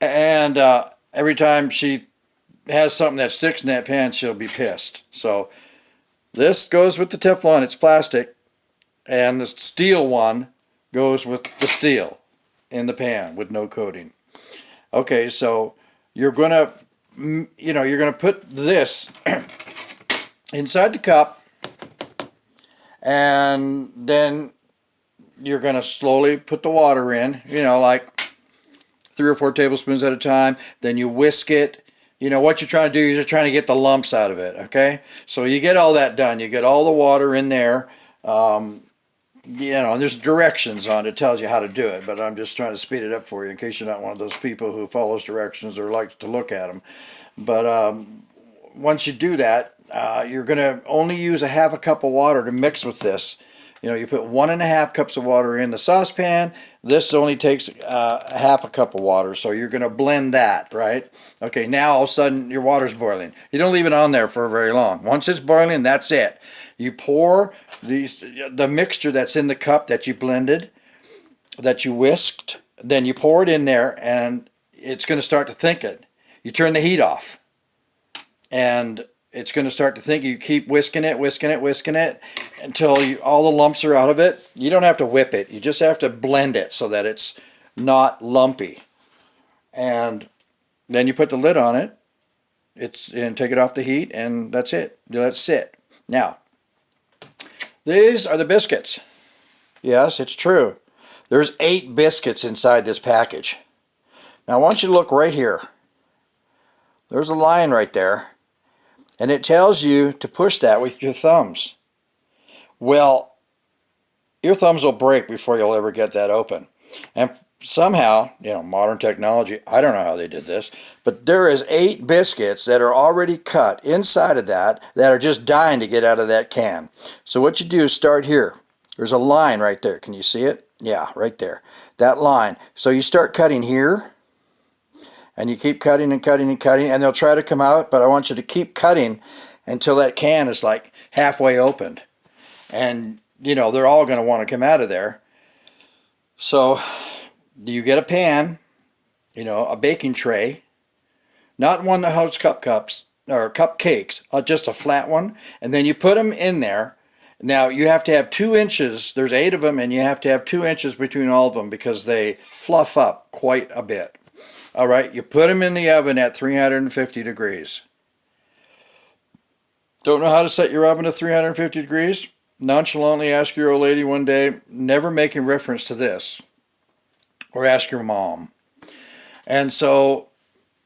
And every time she has something that sticks in that pan, she'll be pissed. So this goes with the Teflon, it's plastic, and the steel one goes with the steel in the pan with no coating. Okay, so you're gonna, you're gonna put this inside the cup, and then you're gonna slowly put the water in, like 3 or 4 tablespoons at a time. Then you whisk it. What you're trying to do is you're trying to get the lumps out of it, okay? So you get all that done. You get all the water in there. And there's directions on it. It tells you how to do it, but I'm just trying to speed it up for you in case you're not one of those people who follows directions or likes to look at them. But once you do that, you're going to only use a half a cup of water to mix with this. You put 1.5 cups of water in the saucepan. This only takes half a cup of water, so you're going to blend that, right? Okay, now all of a sudden your water's boiling. You don't leave it on there for very long. Once it's boiling, that's it. You pour the mixture that's in the cup that you blended, that you whisked, then you pour it in there, and it's going to start to thicken. You turn the heat off, and it's going to start to think. You keep whisking it until all the lumps are out of it. You don't have to whip it. You just have to blend it so that it's not lumpy. And then you put the lid on it. And take it off the heat, and that's it. You let it sit. Now, these are the biscuits. Yes, it's true. There's 8 biscuits inside this package. Now, I want you to look right here. There's a line right there. And it tells you to push that with your thumbs. Well, your thumbs will break before you'll ever get that open. And somehow, modern technology, I don't know how they did this, but there is 8 biscuits that are already cut inside of that are just dying to get out of that can. So what you do is start here. There's a line right there. Can you see it? Yeah, right there. That line. So you start cutting here. And you keep cutting and cutting and cutting, and they'll try to come out, but I want you to keep cutting until that can is like halfway opened. And, they're all going to want to come out of there. So you get a pan, a baking tray, not one that holds cups or cupcakes, just a flat one, and then you put them in there. Now, you have to have 2 inches. There's 8 of them, and you have to have 2 inches between all of them because they fluff up quite a bit. All right, you put them in the oven at 350 degrees. Don't know how to set your oven to 350 degrees? Nonchalantly ask your old lady one day, never making reference to this. Or ask your mom. And so,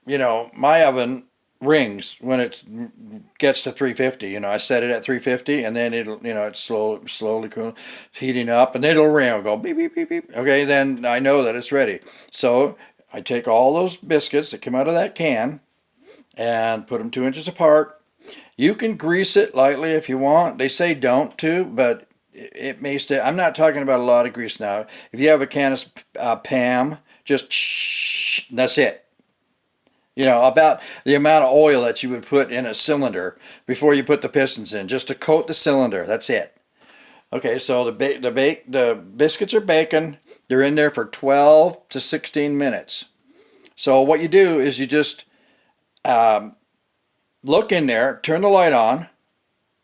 my oven rings when it gets to 350. I set it at 350, and then it'll, it's slowly heating up, and it'll ring. It'll go beep, beep, beep, beep. Okay, then I know that it's ready. So I take all those biscuits that come out of that can and put them 2 inches apart. You can grease it lightly if you want. They say don't to, but it may stay. I'm not talking about a lot of grease now. If you have a can of Pam, just shh, that's it. About the amount of oil that you would put in a cylinder before you put the pistons in, just to coat the cylinder. That's it. Okay, so the biscuits are baking. They're in there for 12 to 16 minutes. So what you do is you just look in there, turn the light on,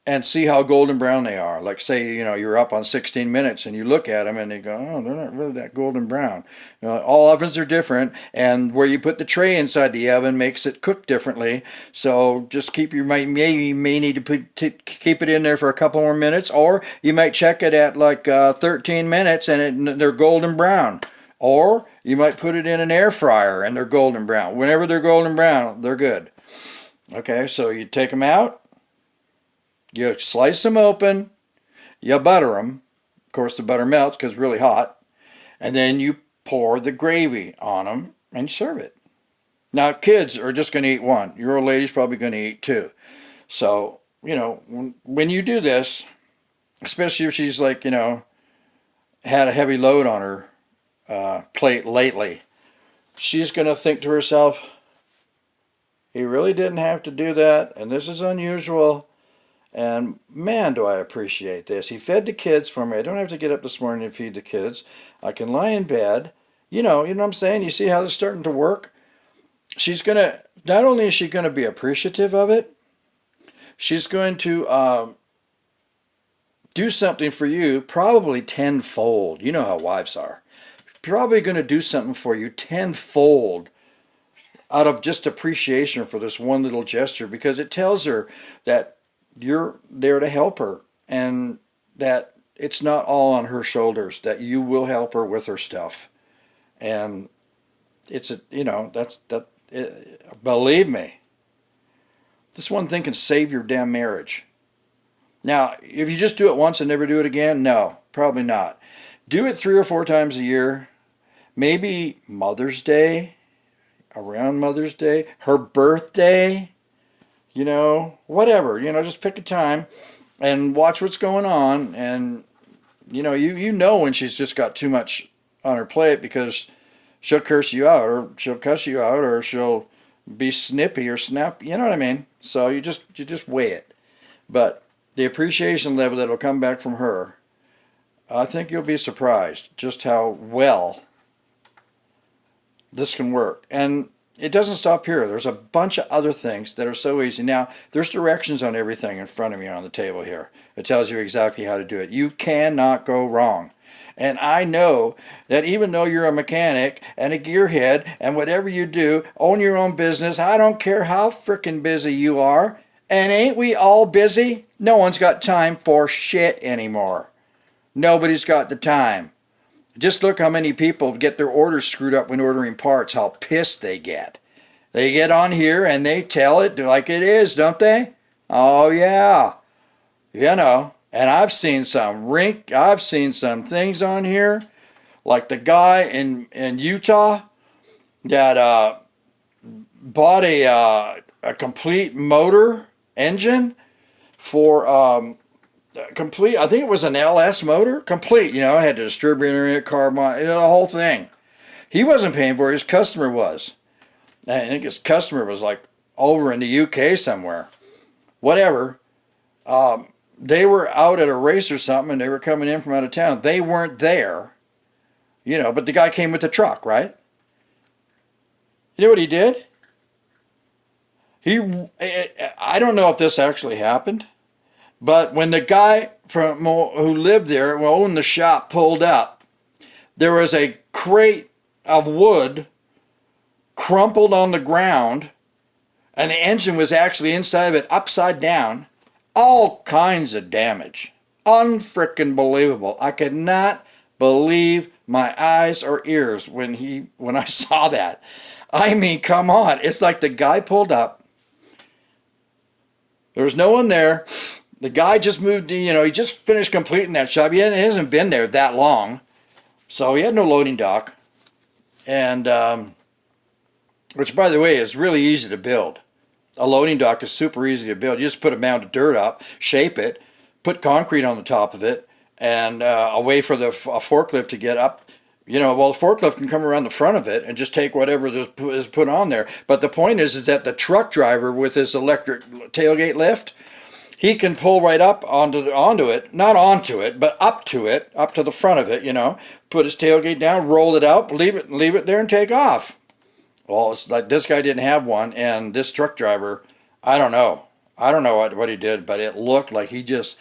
and see how golden brown they are. Like say, you're up on 16 minutes and you look at them and you go, oh, they're not really that golden brown. All ovens are different, and where you put the tray inside the oven makes it cook differently. So just keep you may need to keep it in there for a couple more minutes, or you might check it at like 13 minutes and they're golden brown. Or you might put it in an air fryer and they're golden brown. Whenever they're golden brown, they're good. Okay, so you take them out. You slice them open, you butter them. Of course, the butter melts because it's really hot. And then you pour the gravy on them and serve it. Now, kids are just going to eat one. Your old lady's probably going to eat 2. So, when you do this, especially if she's like, had a heavy load on her plate lately, she's going to think to herself, he really didn't have to do that, and this is unusual. And man, do I appreciate this. He fed the kids for me. I don't have to get up this morning and feed the kids. I can lie in bed. You know what I'm saying? You see how it's starting to work? she's going to, not only is she going to be appreciative of it, she's going to do something for you probably tenfold. You know how wives are. Probably going to do something for you tenfold out of just appreciation for this one little gesture, because it tells her that you're there to help her and that it's not all on her shoulders, that you will help her with her stuff. And it's a, you know, believe me, this one thing can save your damn marriage. Now, if you just do it once and never do it again, no, probably not. Do it 3 or 4 times a year. Maybe Mother's Day, around Mother's Day, her birthday, you know, whatever. You know, just pick a time and watch what's going on. And, you know, you know when she's just got too much on her plate, because she'll curse you out, or she'll cuss you out, or she'll be snippy or snap. You know what I mean? So you just weigh it. But the appreciation level that will come back from her, I think you'll be surprised just how well this can work. And it doesn't stop here. There's a bunch of other things that are so easy. Now, there's directions on everything in front of me on the table here. It tells you exactly how to do it. You cannot go wrong. And I know that even though you're a mechanic and a gearhead and whatever you do, own your own business, I don't care how frickin' busy you are. And ain't we all busy? No one's got time for shit anymore. Nobody's got the time. Just look how many people get their orders screwed up when ordering parts, how pissed they get. They get on here and they tell it like it is, don't they? Oh yeah. You know, and I've seen some things on here, like the guy in Utah that bought a complete motor engine for complete, I think it was an LS motor, complete, you know, had the distributor in it, carbon, you know, the whole thing. He wasn't paying for it, his customer was. I think his customer was like over in the UK somewhere. Whatever. They were out at a race or something, and they were coming in from out of town. They weren't there, you know, but the guy came with the truck, right? You know what he did? I don't know if this actually happened, but when the guy who lived there, who owned the shop, pulled up, there was a crate of wood crumpled on the ground, and the engine was actually inside of it, upside down. All kinds of damage. Unfrickin' believable. I could not believe my eyes or ears when I saw that. I mean, come on. It's like the guy pulled up. There was no one there. The guy just moved, you know, he just finished completing that shop. He hasn't been there that long. So he had no loading dock. And, which, by the way, is really easy to build. A loading dock is super easy to build. You just put a mound of dirt up, shape it, put concrete on the top of it, and a way for a forklift to get up. You know, well, the forklift can come around the front of it and just take whatever is put on there. But the point is that the truck driver with his electric tailgate lift, he can pull right up onto it, not onto it, but up to it, up to the front of it, you know, put his tailgate down, roll it out, leave it there and take off. Well, it's like this guy didn't have one, and this truck driver, I don't know what he did, but it looked like he just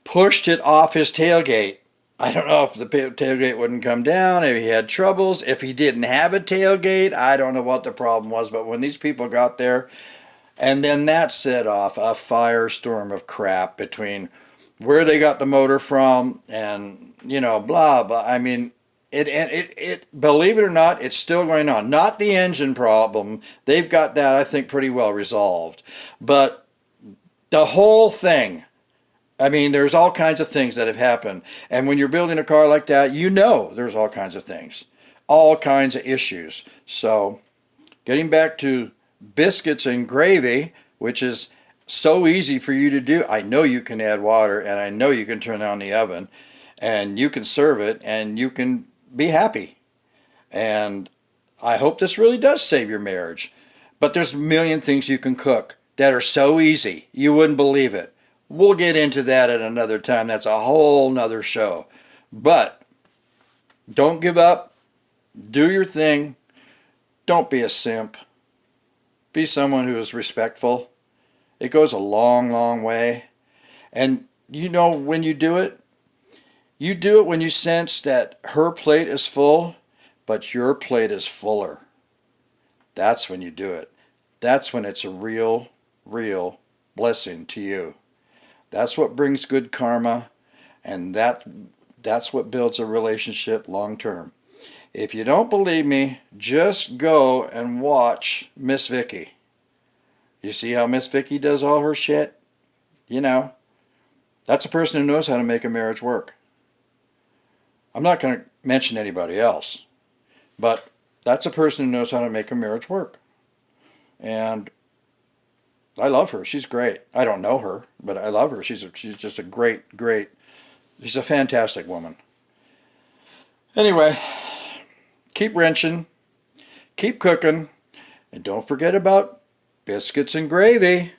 pushed it off his tailgate. I don't know if the tailgate wouldn't come down, if he had troubles, if he didn't have a tailgate. I don't know what the problem was, but when these people got there, and then that set off a firestorm of crap between where they got the motor from and, you know, blah, blah. I mean, it believe it or not, it's still going on. Not the engine problem. They've got that, I think, pretty well resolved. But the whole thing, I mean, there's all kinds of things that have happened. And when you're building a car like that, you know there's all kinds of things. All kinds of issues. So, getting back to biscuits and gravy, which is so easy for you to do. I know you can add water, and I know you can turn on the oven, and you can serve it, and you can be happy. And I hope this really does save your marriage. But there's a million things you can cook that are so easy, you wouldn't believe it. We'll get into that at another time. That's a whole nother show. But don't give up. Do your thing. Don't be a simp. Be someone who is respectful. It goes a long, long way. And you know when you do it when you sense that her plate is full, but your plate is fuller. That's when you do it. That's when it's a real, real blessing to you. That's what brings good karma, and that's what builds a relationship long term. If you don't believe me, just go and watch Miss Vicky. You see how Miss Vicky does all her shit? You know, that's a person who knows how to make a marriage work. I'm not going to mention anybody else, but that's a person who knows how to make a marriage work. And I love her. She's great. I don't know her, but I love her. She's just a great, she's a fantastic woman. Anyway, keep wrenching, keep cooking, and don't forget about biscuits and gravy.